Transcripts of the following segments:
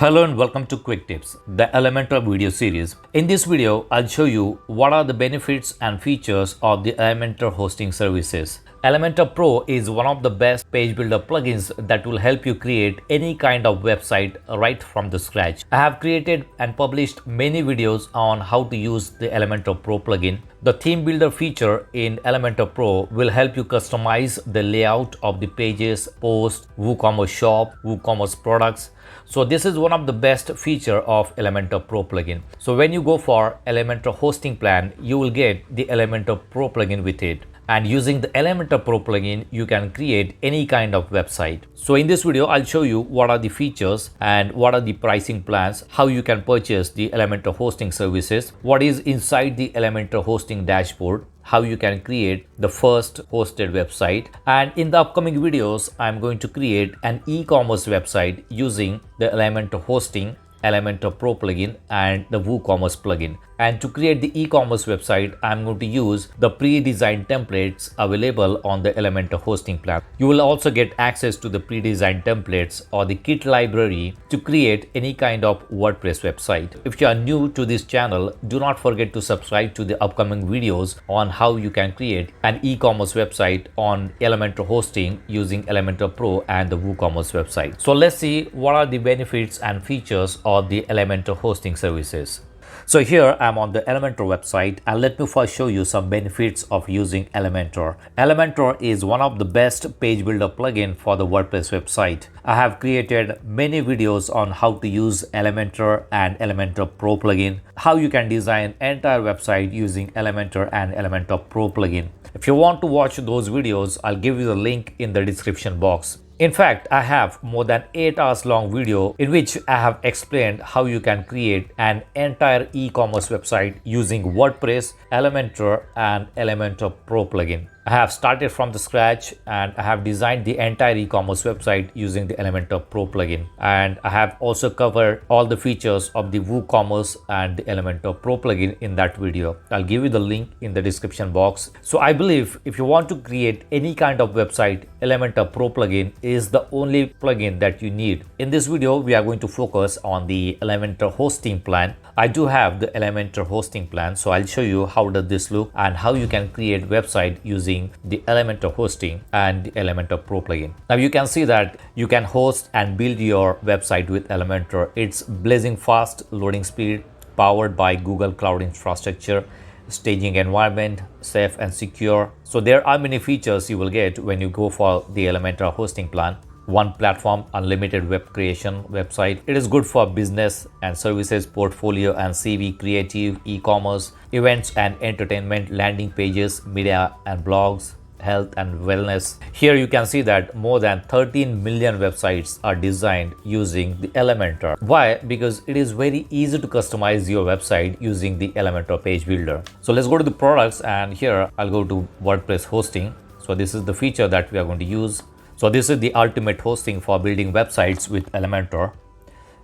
Hello and welcome to Quick Tips, the Elementor video series. In this video, I'll show you what are the benefits and features of the Elementor hosting services. Elementor Pro is one of the best page builder plugins that will help you create any kind of website right from the scratch. I have created and published many videos on how to use the Elementor Pro plugin. The theme builder feature in Elementor Pro will help you customize the layout of the pages, posts, WooCommerce shop, WooCommerce products. So this is one of the best feature of Elementor Pro plugin. So when you go for Elementor hosting plan, you will get the Elementor Pro plugin with it. And using the Elementor Pro plugin, you can create any kind of website. So in this video, I'll show you what are the features and what are the pricing plans, how you can purchase the Elementor hosting services, what is inside the Elementor hosting dashboard, how you can create the first hosted website. And in the upcoming videos, I'm going to create an e-commerce website using the Elementor hosting, Elementor Pro plugin and the WooCommerce plugin. And to create the e-commerce website, I'm going to use the pre-designed templates available on the Elementor hosting plan. You will also get access to the pre-designed templates or the kit library to create any kind of WordPress website. If you are new to this channel, do not forget to subscribe to the upcoming videos on how you can create an e-commerce website on Elementor hosting using Elementor Pro and the WooCommerce website. So let's see what are the benefits and features of the Elementor hosting services. So here I'm on the Elementor website, and let me first show you some benefits of using Elementor. Elementor is one of the best page builder plugin for the WordPress website. I have created many videos on how to use Elementor and Elementor Pro plugin, how you can design entire website using Elementor and Elementor Pro plugin. If you want to watch those videos, I'll give you the link in the description box. In fact, I have more than 8 hours long video in which I have explained how you can create an entire e-commerce website using WordPress, Elementor and Elementor Pro plugin. I have started from the scratch and I have designed the entire e-commerce website using the Elementor Pro plugin. And I have also covered all the features of the WooCommerce and the Elementor Pro plugin in that video. I'll give you the link in the description box. So I believe if you want to create any kind of website, Elementor Pro plugin is the only plugin that you need. In this video, we are going to focus on the Elementor hosting plan. I do have the Elementor hosting plan, so I'll show you how does this look and how you can create website using the Elementor hosting and the Elementor Pro plugin. Now you can see that you can host and build your website with Elementor. It's blazing fast loading speed, powered by Google Cloud infrastructure, staging environment, safe and secure. So there are many features you will get when you go for the Elementor hosting plan. One platform, unlimited web creation website. It is good for business and services, portfolio and CV, creative, e-commerce, events and entertainment, landing pages, media and blogs, health and wellness. Here you can see that more than 13 million websites are designed using the Elementor. Why? Because it is very easy to customize your website using the Elementor page builder. So let's go to the products, and here I'll go to WordPress hosting. So this is the feature that we are going to use. So this is the ultimate hosting for building websites with Elementor.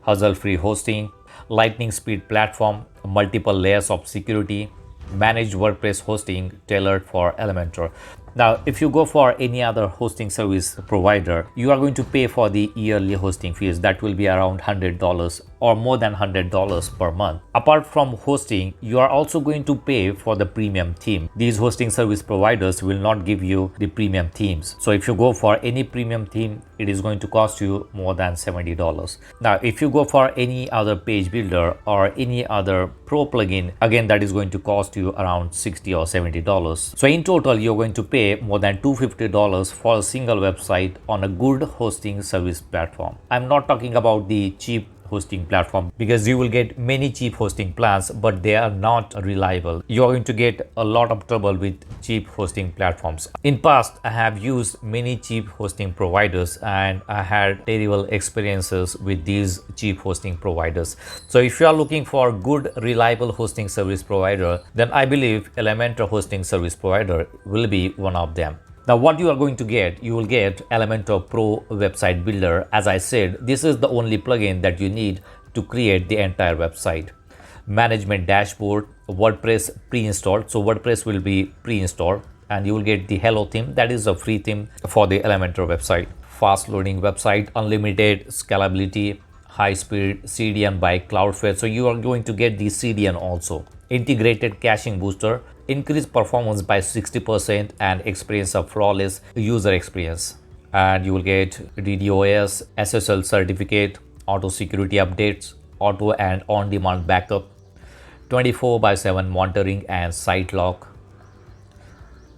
Hassle-free hosting, lightning speed platform, multiple layers of security, managed WordPress hosting tailored for Elementor. Now, if you go for any other hosting service provider, you are going to pay for the yearly hosting fees. That will be around $100 or more than $100 per month. Apart from hosting, you are also going to pay for the premium theme. These hosting service providers will not give you the premium themes. So if you go for any premium theme, it is going to cost you more than $70. Now, if you go for any other page builder or any other pro plugin, again, that is going to cost you around $60 or $70. So in total, you're going to pay more than $250 for a single website on a good hosting service platform. I'm not talking about the cheap hosting platform, because you will get many cheap hosting plans, but they are not reliable. You're going to get a lot of trouble with cheap hosting platforms. In past, I have used many cheap hosting providers and I had terrible experiences with these cheap hosting providers. So if you are looking for good reliable hosting service provider, then I believe Elementor hosting service provider will be one of them. Now what you are going to get, you will get Elementor Pro website builder. As I said, this is the only plugin that you need to create the entire website. Management dashboard, WordPress pre-installed. So WordPress will be pre-installed and you will get the Hello theme. That is a free theme for the Elementor website. Fast loading website, unlimited scalability, high-speed CDN by Cloudflare. So you are going to get the CDN also. Integrated caching booster, increased performance by 60% and experience of flawless user experience. And you will get DDoS, SSL certificate, auto security updates, auto and on-demand backup, 24/7 monitoring and site lock,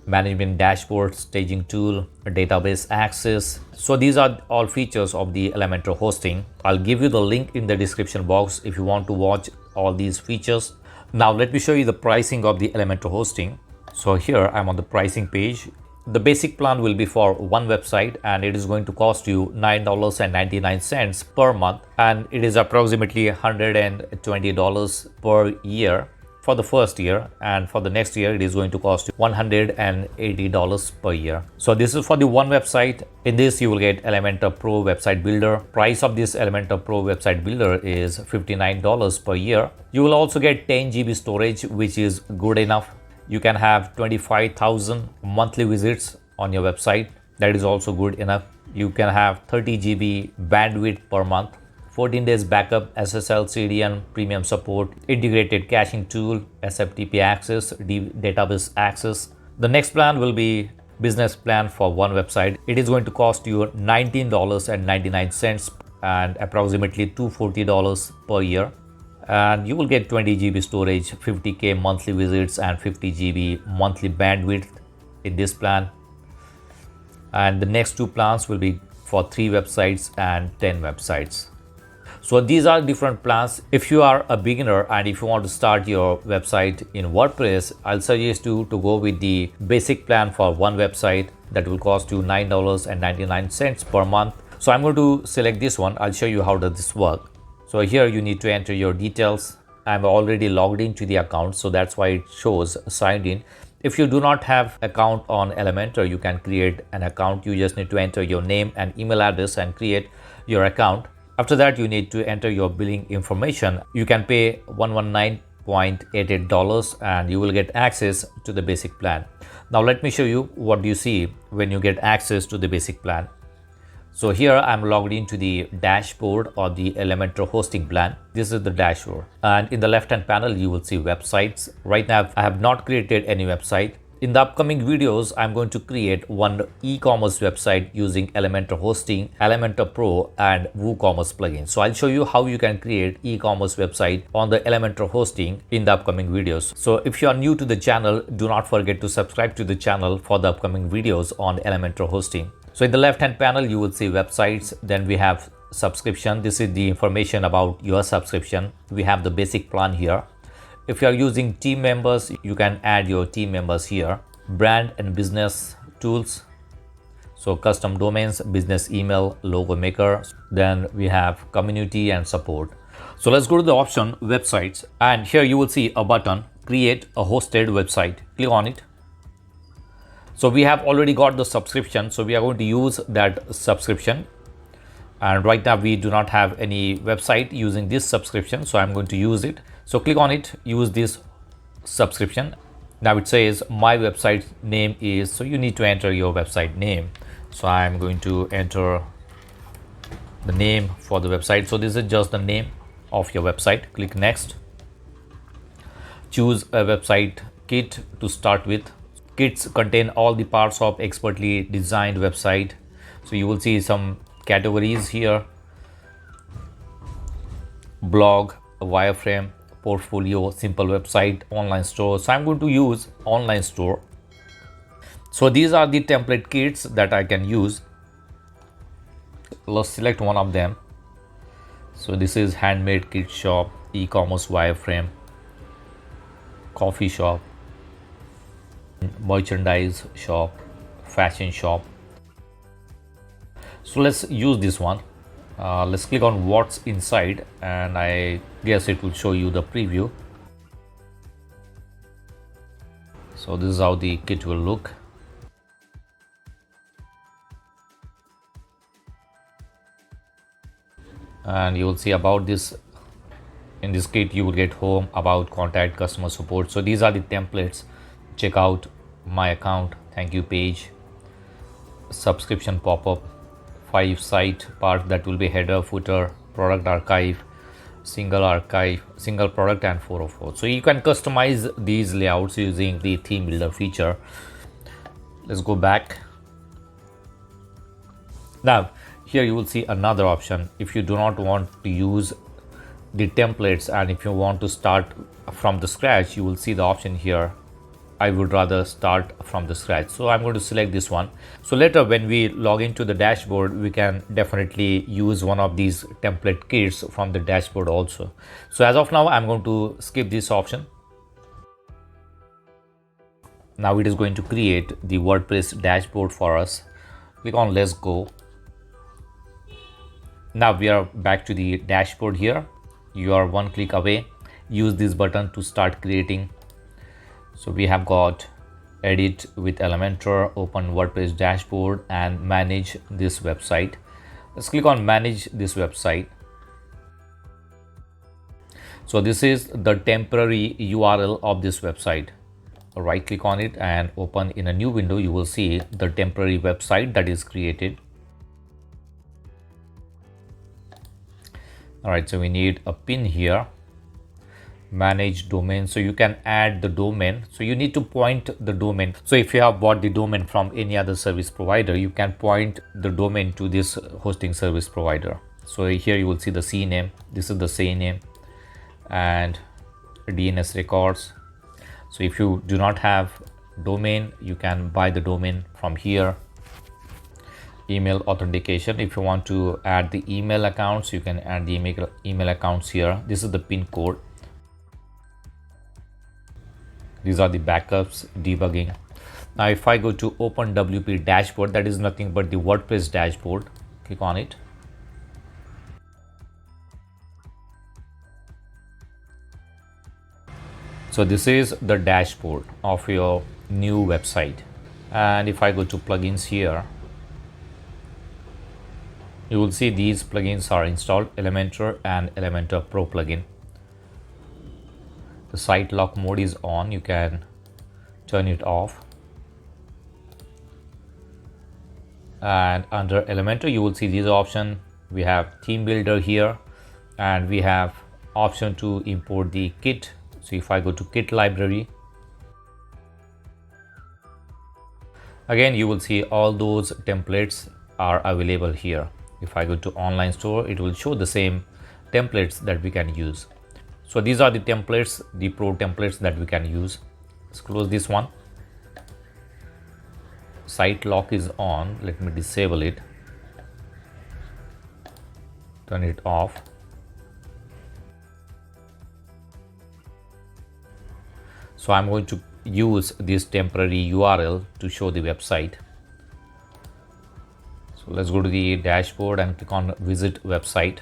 management dashboard, staging tool, database access. So these are all features of the Elementor hosting. I'll give you the link in the description box if you want to watch all these features. Now let me show you the pricing of the Elementor hosting. So here I'm on the pricing page. The basic plan will be for one website and it is going to cost you $9.99 per month, and it is approximately $120 per year for the first year, and for the next year it is going to cost you $180 per year. So this is for the one website. In this you will get Elementor Pro Website Builder. Price of this Elementor Pro Website Builder is $59 per year. You will also get 10 GB storage, which is good enough. You can have 25,000 monthly visits on your website. That is also good enough. You can have 30 GB bandwidth per month, 14 days backup, SSL CDN premium support, integrated caching tool, SFTP access, database access. The next plan will be business plan for one website. It is going to cost you $19.99 and approximately $240 per year. And you will get 20 GB storage, 50K monthly visits and 50 GB monthly bandwidth in this plan. And the next two plans will be for 3 websites and 10 websites. So these are different plans. If you are a beginner and if you want to start your website in WordPress, I'll suggest you to go with the basic plan for one website that will cost you $9.99 per month. So I'm going to select this one. I'll show you how does this work. So here you need to enter your details. I'm already logged into the account, so that's why it shows signed in. If you do not have account on Elementor, you can create an account. You just need to enter your name and email address and create your account. After that, you need to enter your billing information. You can pay $119.88 and you will get access to the basic plan. Now let me show you what you see when you get access to the basic plan. So here I'm logged into the dashboard or the Elementor hosting plan. This is the dashboard, and in the left hand panel you will see websites. Right now I have not created any website. In the upcoming videos I'm going to create one e-commerce website using Elementor Hosting, Elementor Pro and WooCommerce plugin. So I'll show you how you can create e-commerce website on the Elementor Hosting in the upcoming videos. So if you are new to the channel, do not forget to subscribe to the channel for the upcoming videos on Elementor Hosting. So in the left hand panel you will see websites, then we have subscription. This is the information about your subscription. We have the basic plan here. If you are using team members, you can add your team members here. Brand and business tools, so custom domains, business email, logo maker. Then we have community and support. So let's go to the option websites, and here you will see a button, create a hosted website. Click on it. So we have already got the subscription, so we are going to use that subscription. And right now we do not have any website using this subscription, so I'm going to use it. So click on it, use this subscription. Now it says my website name is, so you need to enter your website name. So I'm going to enter the name for the website. So this is just the name of your website. Click next. Choose a website kit to start with. Kits contain all the parts of expertly designed website. So you will see some categories here: blog, wireframe, portfolio, simple website, online store. So I'm going to use online store. So these are the template kits that I can use. Let's select one of them. So this is handmade kit shop, e-commerce wireframe, coffee shop, merchandise shop, fashion shop. So let's use this one. Let's click on what's inside, and I guess it will show you the preview. So this is how the kit will look. And you will see about this. In this kit you will get home, about, contact, customer support. So these are the templates: checkout, my account, thank you page, subscription pop-up, 5 site part that will be header, footer, product archive, single product, and 404. So you can customize these layouts using the theme builder feature. Let's go back. Now here you will see another option. If you do not want to use the templates and if you want to start from the scratch, you will see the option here. I would rather start from the scratch, so I'm going to select this one. So later when we log into the dashboard, we can definitely use one of these template kits from the dashboard also. So as of now, I'm going to skip this option. Now it is going to create the WordPress dashboard for us. Click on let's go. Now we are back to the dashboard here. You are one click away. Use this button to start creating. So we have got edit with Elementor, open WordPress dashboard, and manage this website. Let's click on manage this website. So this is the temporary URL of this website. Right click on it and open in a new window. You will see the temporary website that is created. All right, so we need a pin here. Manage domain, so you can add the domain, so you need to point the domain. So if you have bought the domain from any other service provider, you can point the domain to this hosting service provider. So here you will see the CNAME. This is the CNAME and DNS records. So if you do not have domain, you can buy the domain from here. Email authentication, if you want to add the email accounts, you can add the email accounts here. This is the pin code. These are the backups, debugging. Now if I go to open WP dashboard, that is nothing but the WordPress dashboard. Click on it. So this is the dashboard of your new website. And if I go to plugins here, you will see these plugins are installed: Elementor and Elementor Pro plugin. The site lock mode is on. You can turn it off. And under Elementor, you will see this option. We have theme builder here, and we have option to import the kit. So if I go to kit library, again you will see all those templates are available here. If I go to online store, it will show the same templates that we can use. So these are the templates, the pro templates that we can use. Let's close this one. Site lock is on. Let me disable it. Turn it off. So I'm going to use this temporary URL to show the website. So let's go to the dashboard and click on visit website.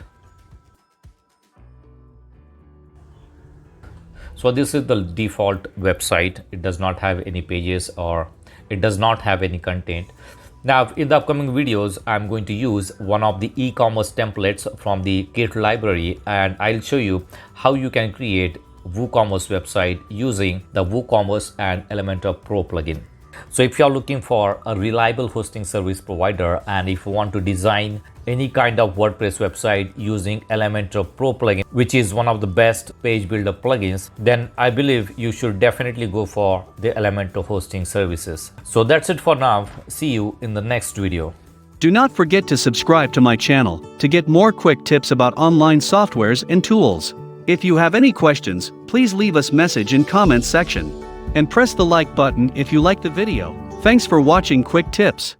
So this is the default website. It does not have any pages or it does not have any content. Now in the upcoming videos, I'm going to use one of the e-commerce templates from the kit library, and I'll show you how you can create WooCommerce website using the WooCommerce and Elementor Pro plugin. So if you are looking for a reliable hosting service provider, and if you want to design any kind of WordPress website using Elementor Pro plugin, which is one of the best page builder plugins, then I believe you should definitely go for the Elementor hosting services. So that's it for now. See you in the next video. Do not forget to subscribe to my channel to get more quick tips about online softwares and tools. If you have any questions, please leave us message in comments section. And press the like button if you like the video. Thanks for watching Quick Tips.